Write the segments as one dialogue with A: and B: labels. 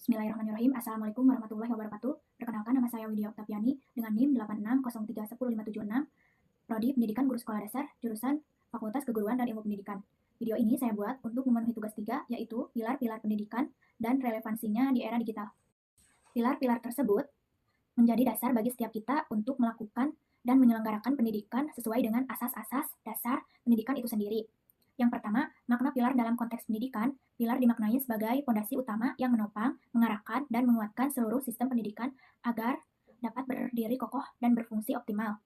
A: Bismillahirrahmanirrahim. Assalamualaikum warahmatullahi wabarakatuh. Perkenalkan, nama saya Widya Oktaviani dengan NIM 8603105576, Prodi Pendidikan Guru Sekolah Dasar, jurusan Fakultas Keguruan dan Ilmu Pendidikan. Video ini saya buat untuk memenuhi tugas 3, yaitu pilar-pilar pendidikan dan relevansinya di era digital. Pilar-pilar tersebut menjadi dasar bagi setiap kita untuk melakukan dan menyelenggarakan pendidikan sesuai dengan asas-asas dasar pendidikan itu sendiri. Yang pertama, makna pilar dalam konteks pendidikan. Pilar dimaknai sebagai fondasi utama yang menopang, mengarahkan, dan menguatkan seluruh sistem pendidikan agar dapat berdiri kokoh dan berfungsi optimal.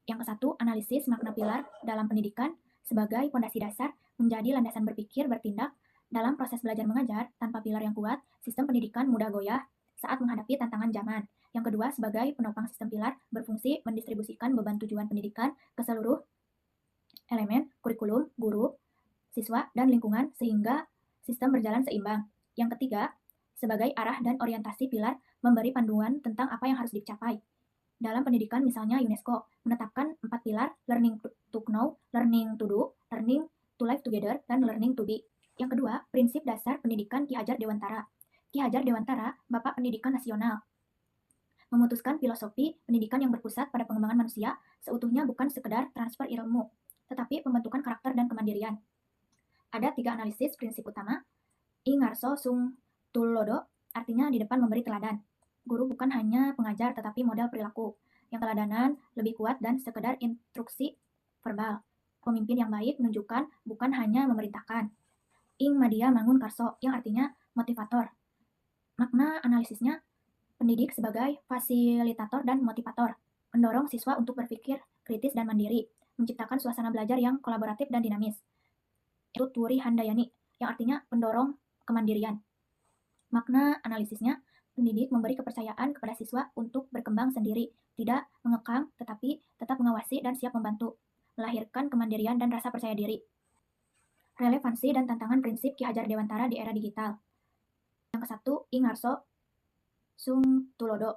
A: Yang ke-1, analisis makna pilar dalam pendidikan sebagai fondasi dasar menjadi landasan berpikir bertindak dalam proses belajar mengajar. Tanpa pilar yang kuat, sistem pendidikan mudah goyah saat menghadapi tantangan zaman. Yang kedua, sebagai penopang sistem pilar, berfungsi mendistribusikan beban tujuan pendidikan ke seluruh elemen, kurikulum, guru, siswa, dan lingkungan sehingga sistem berjalan seimbang. Yang ketiga, sebagai arah dan orientasi pilar memberi panduan tentang apa yang harus dicapai. Dalam pendidikan misalnya UNESCO menetapkan 4 pilar, learning to know, learning to do, learning to live together, dan learning to be. Yang kedua, prinsip dasar pendidikan Ki Hajar Dewantara. Ki Hajar Dewantara, Bapak Pendidikan Nasional, memutuskan filosofi pendidikan yang berpusat pada pengembangan manusia seutuhnya bukan sekedar transfer ilmu, tetapi pembentukan karakter dan kemandirian. Ada 3 analisis prinsip utama. I ngarso sung tulodo, artinya di depan memberi teladan. Guru bukan hanya pengajar tetapi model perilaku. Yang teladanan lebih kuat dan sekedar instruksi verbal. Pemimpin yang baik menunjukkan bukan hanya memerintahkan. Ing madia mangun karso, yang artinya motivator. Makna analisisnya, pendidik sebagai fasilitator dan motivator, mendorong siswa untuk berpikir kritis dan mandiri, menciptakan suasana belajar yang kolaboratif dan dinamis. Tuturi Handayani, yang artinya pendorong kemandirian. Makna analisisnya, pendidik memberi kepercayaan kepada siswa untuk berkembang sendiri, tidak mengekang tetapi tetap mengawasi dan siap membantu, melahirkan kemandirian dan rasa percaya diri. Relevansi dan tantangan prinsip Ki Hajar Dewantara di era digital. Yang ke-1, I ngarso sung tulodo,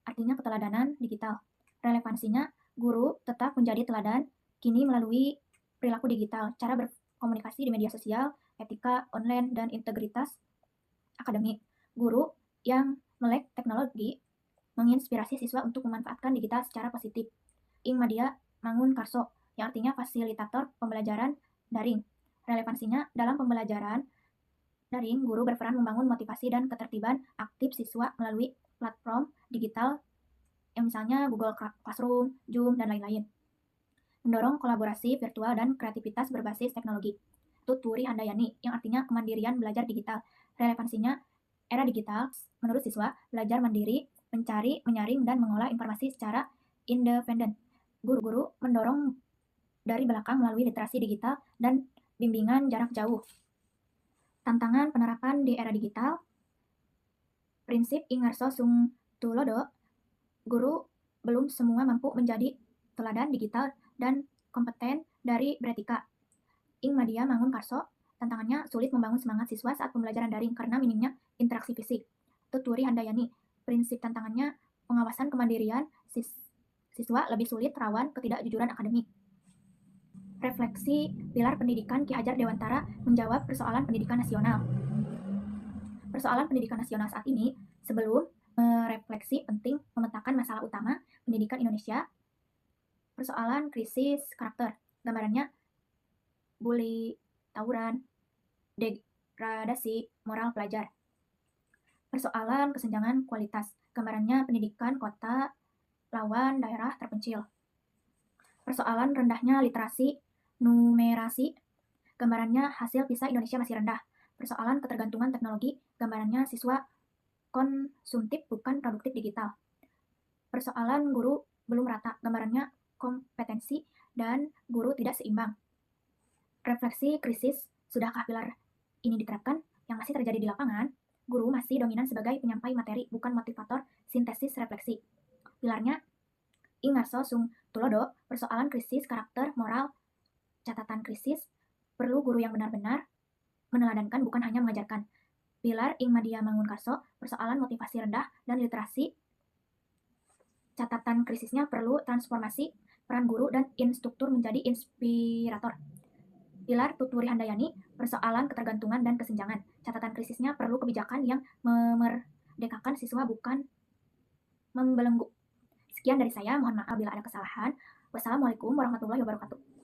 A: artinya keteladanan digital. Relevansinya, guru tetap menjadi teladan kini melalui perilaku digital, cara berkomunikasi di media sosial, etika online, dan integritas akademik. Guru yang melek teknologi menginspirasi siswa untuk memanfaatkan digital secara positif. Ing madia mangun karso, yang artinya fasilitator pembelajaran daring. Relevansinya, dalam pembelajaran daring, guru berperan membangun motivasi dan ketertiban aktif siswa melalui platform digital yang misalnya Google Classroom, Zoom, dan lain-lain. Mendorong kolaborasi virtual dan kreativitas berbasis teknologi. Tuturi Handayani, yang artinya kemandirian belajar digital. Relevansinya, era digital menurut siswa belajar mandiri, mencari, menyaring, dan mengolah informasi secara independen. Guru-guru mendorong dari belakang melalui literasi digital dan bimbingan jarak jauh. Tantangan penerapan di era digital. Prinsip I ngarso sung tulodo, guru belum semua mampu menjadi teladan digital dan kompeten dari beretika. Ing madia mangun karso, tantangannya sulit membangun semangat siswa saat pembelajaran daring karena minimnya interaksi fisik. Tuturi Handayani, prinsip tantangannya pengawasan kemandirian siswa lebih sulit rawan ketidakjujuran akademik. Refleksi pilar pendidikan Ki Hajar Dewantara menjawab persoalan pendidikan nasional. Persoalan pendidikan nasional saat ini, sebelum merefleksi penting memetakan masalah utama pendidikan Indonesia, persoalan krisis karakter, gambarannya bully, tawuran, degradasi moral pelajar. Persoalan kesenjangan kualitas, gambarannya pendidikan kota lawan daerah terpencil. Persoalan rendahnya literasi numerasi, gambarannya hasil PISA Indonesia masih rendah. Persoalan ketergantungan teknologi, gambarannya siswa konsumtif bukan produktif digital. Persoalan guru belum rata, gambarannya kompetensi dan guru tidak seimbang. Refleksi krisis, sudahkah pilar ini diterapkan? Yang masih terjadi di lapangan, guru masih dominan sebagai penyampai materi, bukan motivator sintesis refleksi. Pilarnya, I ngarso sung tulodo, persoalan krisis karakter moral, catatan krisis, perlu guru yang benar-benar meneladankan bukan hanya mengajarkan. Pilar Ing madia mangun karso, persoalan motivasi rendah dan literasi, catatan krisisnya perlu transformasi peran guru dan instruktur menjadi inspirator. Pilar Tuturi Handayani, persoalan ketergantungan dan kesenjangan, Catatan krisisnya perlu kebijakan yang memerdekakan siswa bukan membelenggu. Sekian dari saya, mohon maaf bila ada kesalahan. Wassalamualaikum warahmatullahi wabarakatuh.